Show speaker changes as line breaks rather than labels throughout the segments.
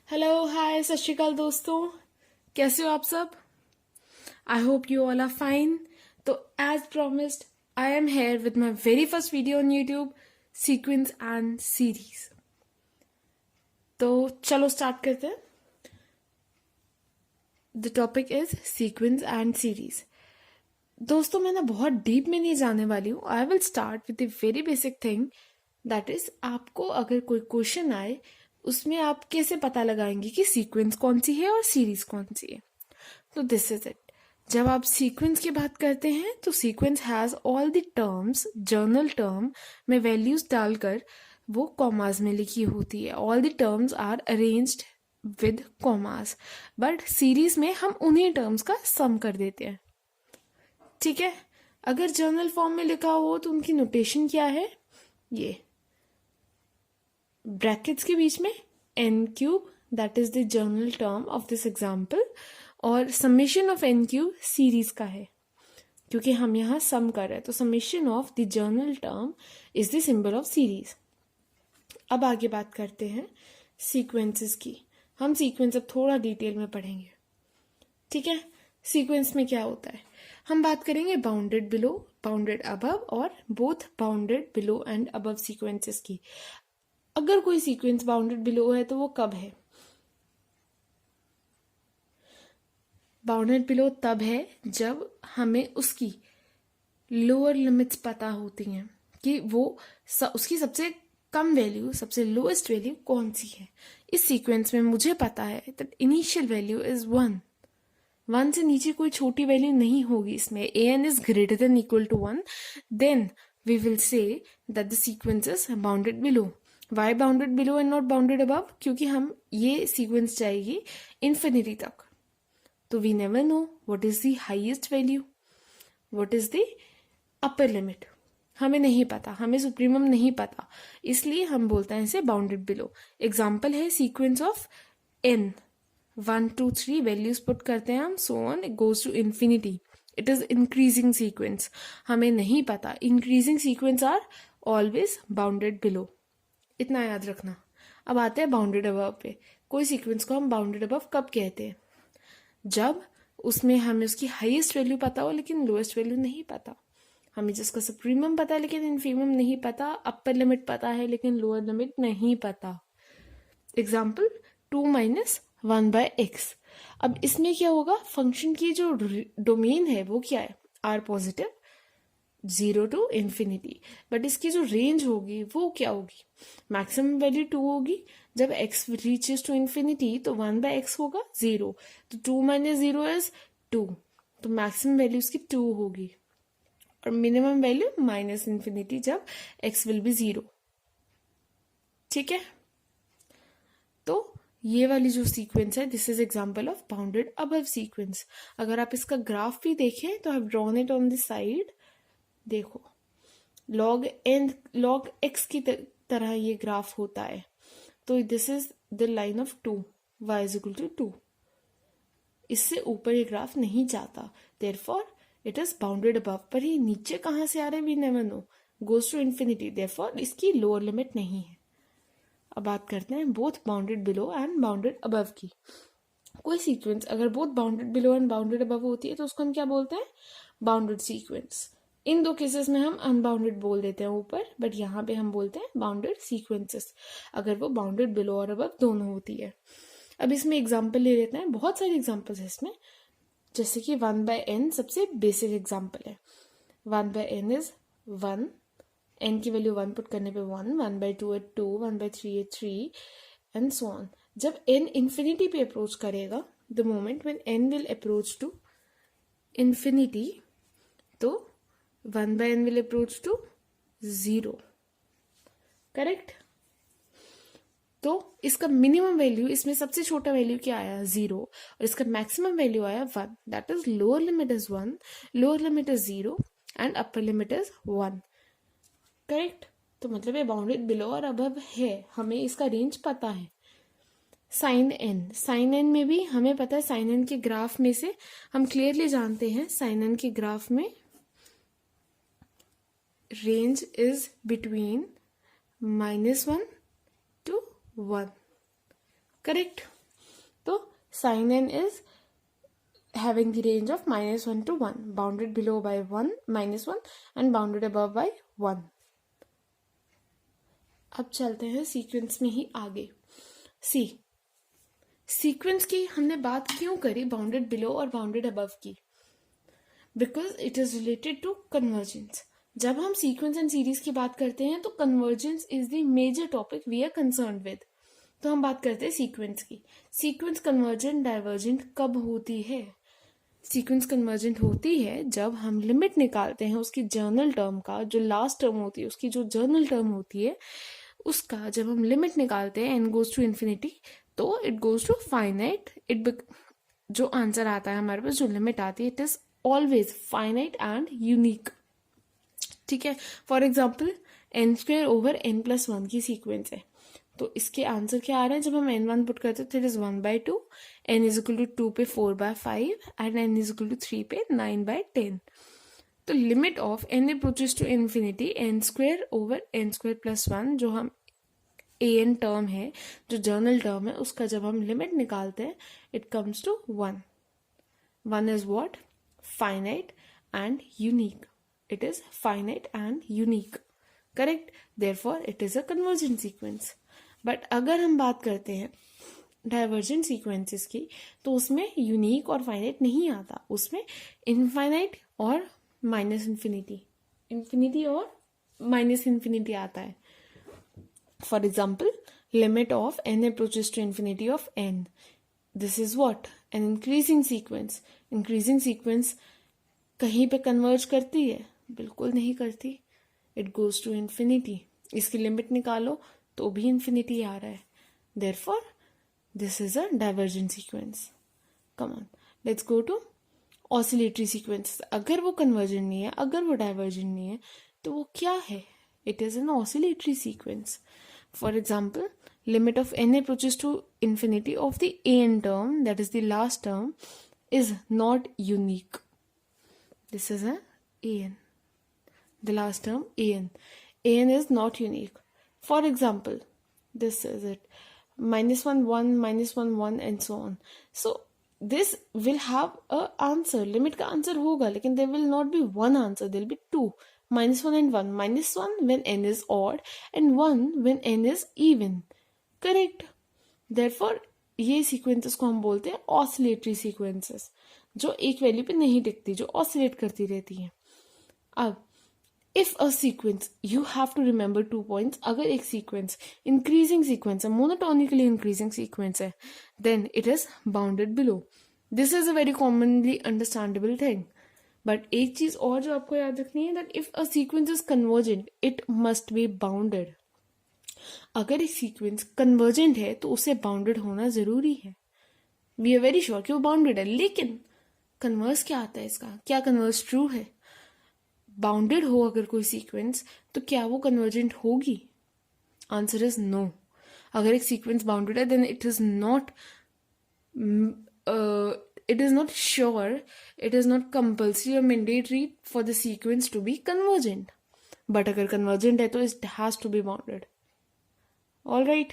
Hello hi सत श्रीकाल दोस्तों, कैसे हो आप सब। I hope you all are fine. तो as promised I am here with my very first video on YouTube, sequence and series. तो चलो स्टार्ट करते हैं। The topic is sequence and series. दोस्तों मैं ना बहुत डीप में नहीं जाने वाली हूँ। I will start with the very basic thing, that is आपको अगर कोई क्वेश्चन आए उसमें आप कैसे पता लगाएंगे कि सीक्वेंस कौन सी है और सीरीज कौन सी है। तो दिस इज इट। जब आप सीक्वेंस की बात करते हैं तो sequence has all the terms, general term में वैल्यूज डालकर वो कॉमास में लिखी होती है। All the terms are arranged with commas, but series में हम उन्हीं टर्म्स का सम कर देते हैं। ठीक है, अगर जर्नल फॉर्म में लिखा हो तो उनकी नोटेशन क्या है, ये ब्रैकेट्स के बीच में n cube, that is the general term of this example, और summation of n cube series का है क्योंकि हम यहाँ सम कर रहे हैं। तो summation of the general term is the symbol of series. अब आगे बात करते हैं सीक्वेंसेस की। हम सीक्वेंस अब थोड़ा डिटेल में पढ़ेंगे। ठीक है, सीक्वेंस में क्या होता है, हम बात करेंगे बाउंडेड बिलो, बाउंडेड अबव और both bounded below and above sequences की। अगर कोई सीक्वेंस बाउंडेड बिलो है तो वो कब है। बाउंडेड बिलो तब है जब हमें उसकी लोअर लिमिट्स पता होती हैं कि वो उसकी सबसे कम वैल्यू, सबसे लोएस्ट वैल्यू कौन सी है। इस सीक्वेंस में मुझे पता है दैट इनिशियल वैल्यू इज 1। 1 से नीचे कोई छोटी वैल्यू नहीं होगी इसमें। an is greater than equal to 1, then we will say that the sequence is bounded below. Why bounded below and not bounded above, क्योंकि हम ये सीक्वेंस जाएगी इन्फिनिटी तक। तो we never know what is the highest value, what is the upper limit, हमें नहीं पता, हमें सुप्रीमम नहीं पता, इसलिए हम बोलते हैं इसे बाउंडेड बिलो। एग्जाम्पल है sequence of n, 1 2 3 values put करते हैं हम, so on it goes to infinity. It is increasing sequence, हमें नहीं पता। Increasing sequence are always bounded below, इतना याद रखना। अब आते हैं बाउंडेड अबव पे। कोई सीक्वेंस को हम बाउंडेड अबव कब कहते हैं, जब उसमें हमें उसकी हाईएस्ट वैल्यू पता हो लेकिन लोएस्ट वैल्यू नहीं पता। हमें जिसका सुप्रीमम पता है लेकिन इन्फीमम नहीं पता, अपर लिमिट पता है लेकिन लोअर लिमिट नहीं पता। Example 2 minus 1/x। अब इसमें क्या होगा, फंक्शन की जो डोमेन है वो क्या है, R positive, 0 to infinity. But इसकी जो रेंज होगी वो क्या होगी, मैक्सिमम वैल्यू 2 होगी। जब x रीचेस टू इन्फिनिटी तो 1/x होगा 0, तो 2 माइनस 0 इज 2, तो मैक्सिमम वैल्यू इसकी 2 होगी, और मिनिमम वैल्यू माइनस इन्फिनिटी जब x विल बी 0। ठीक है, तो ये वाली जो सीक्वेंस है this is example of bounded above sequence. अगर आप इसका ग्राफ भी देखें तो I have drawn it on the side. देखो log n log x की तरह ये ग्राफ होता है। तो this is the line of 2, y is equal to 2। इससे ऊपर ये ग्राफ नहीं जाता, therefore it is bounded above. पर ये नीचे कहाँ से आ रहे we never know, goes to infinity, therefore इसकी लोअर लिमिट नहीं है। अब बात करते हैं both bounded below and bounded above की। कोई सीक्वेंस अगर both bounded below and bounded above होती है तो उसको हम क्या बोलते हैं, बाउंडेड सीक्वेंस। इन दो केसेस में हम अनबाउंडेड बोल देते हैं ऊपर, बट यहाँ पे हम बोलते हैं बाउंडेड सीक्वेंसेस अगर वो बाउंडेड बिलो और अबव दोनों होती है। अब इसमें एग्जाम्पल ले लेते हैं, बहुत सारे एग्जाम्पल्स है इसमें, जैसे कि 1/n सबसे बेसिक एग्जाम्पल है। 1/n इज 1, n की वैल्यू 1 पुट करने पे 1, 1/2 है 2, 1/3 है 3 एंड सो ऑन। जब n इन्फिनिटी पे अप्रोच करेगा, the moment when n will approach to infinity, तो 1/n will approach to 0, correct. तो इसका मिनिमम वैल्यू, इसमें सबसे छोटा वैल्यू क्या आया 0, और इसका मैक्सिमम वैल्यू आया 1, that is lower limit is 1, lower limit is 0 and upper limit is 1, correct. तो मतलब ये बाउंडेड बिलो और अबव है, हमें इसका रेंज पता है। साइन एन, साइन एन में भी हमें पता है, साइन एन के ग्राफ में से हम क्लियरली जानते हैं साइन एन के ग्राफ में range is between -1 to 1, correct। तो sin n is having the range of -1 to 1, bounded below by 1 -1 and bounded above by 1. अब चलते हैं सीक्वेंस में ही आगे. सी सीक्वेंस की हमने बात क्यों करी बाउंडेड बिलो और बाउंडेड अबव की? Because it is related to convergence. जब हम सीक्वेंस एंड सीरीज की बात करते हैं तो convergence is the major topic we are concern with. तो हम बात करते हैं सीक्वेंस की. सीक्वेंस कन्वर्जेंट डाइवर्जेंट कब होती है? सीक्वेंस कन्वर्जेंट होती है जब हम लिमिट निकालते हैं उसकी जर्नल टर्म का, जो लास्ट टर्म होती है उसकी जो जर्नल टर्म होती है उसका, जब हम लिमिट निकालते हैं n गोज टू इन्फिनिटी तो इट गोज टू फाइनाइट. जो आंसर आता है हमारे पास, जो लिमिट आती है, it is always finite and unique. ठीक है. For example n² over n+1 की सीक्वेंस है तो इसके आंसर क्या आ रहा है? जब हम n1 पुट करते हैं तो it is 1/2, n is equal to 2 पे 4/5 and n is equal to 3 पे 9/10. तो limit of n approaches to infinity n² over n²+1 जो हम an टर्म है, जो जर्नल टर्म है, उसका जब हम लिमिट निकालते हैं it comes to 1. 1 is what? Finite and unique. It is finite and unique. Correct. Therefore it is a convergent sequence. But अगर हम बात करते हैं डाइवर्जेंट सीक्वेंसेस की तो उसमें यूनिक और फाइनाइट नहीं आता, उसमें इनफाइनाइट और माइनस इन्फिनिटी और माइनस इन्फिनिटी आता है. For example limit of n approaches to infinity of n. This is what? An increasing sequence. Increasing sequence कहीं पे कन्वर्ज करती है? बिल्कुल नहीं करती. It goes to infinity. इसकी लिमिट निकालो तो भी इन्फिनिटी आ रहा है. Therefore this is a divergent sequence. Come on, let's go to oscillatory sequence. अगर वो कन्वर्जेंट नहीं है, अगर वो डाइवर्जेंट नहीं है, तो वो क्या है? It is an oscillatory sequence. For example limit of n approaches to infinity of the an term, that is the last term, is not unique. This is a an, the last term an. An is not unique. For example, this is it, -1 1 -1 1 and so on. So this will have a answer. Limit का answer होगा, लेकिन there will not be one answer. There will be two. -1 and 1. -1 when n is odd and 1 when n is even. Correct. Therefore ये sequences को हम बोलते हैं oscillatory sequences, जो एक वैल्यू पे नहीं टिकती, जो ऑसिलेट करती रहती हैं. अब if a sequence, you have to remember 2 points. अगर एक सीक्वेंस इंक्रीजिंग सीक्वेंस है, मोनोटोनिकली इंक्रीजिंग सीक्वेंस है, then it is bounded below. This is a very commonly understandable thing. But एक चीज और जो आपको याद रखनी है, that if a sequence is convergent it must be bounded. अगर एक सीक्वेंस कन्वर्जेंट है तो उसे बाउंडेड होना जरूरी है. वी आर वेरी श्योर कि वो बाउंडेड है. लेकिन कन्वर्स क्या आता है इसका? क्या कन्वर्स ट्रू है? बाउंडेड हो अगर कोई सीक्वेंस तो क्या वो कन्वर्जेंट होगी? Answer is no. अगर एक सीक्वेंस बाउंडेड है then it is not sure, it is not compulsory और mandatory for the sequence to be convergent. But अगर कन्वर्जेंट है तो it has to be bounded. All right.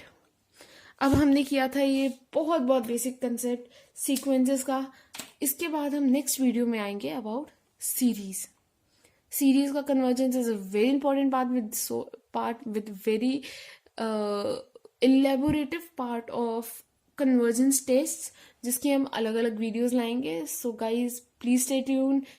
अब हमने किया था ये बहुत बेसिक कंसेप्ट सीक्वेंसेस का. इसके बाद हम नेक्स्ट वीडियो में आएंगे अबाउट सीरीज. सीरीज का convergence is a very important part with very elaborative part of convergence test, जिसकी हम अलग अलग वीडियोस लाएंगे. So guys please stay tuned,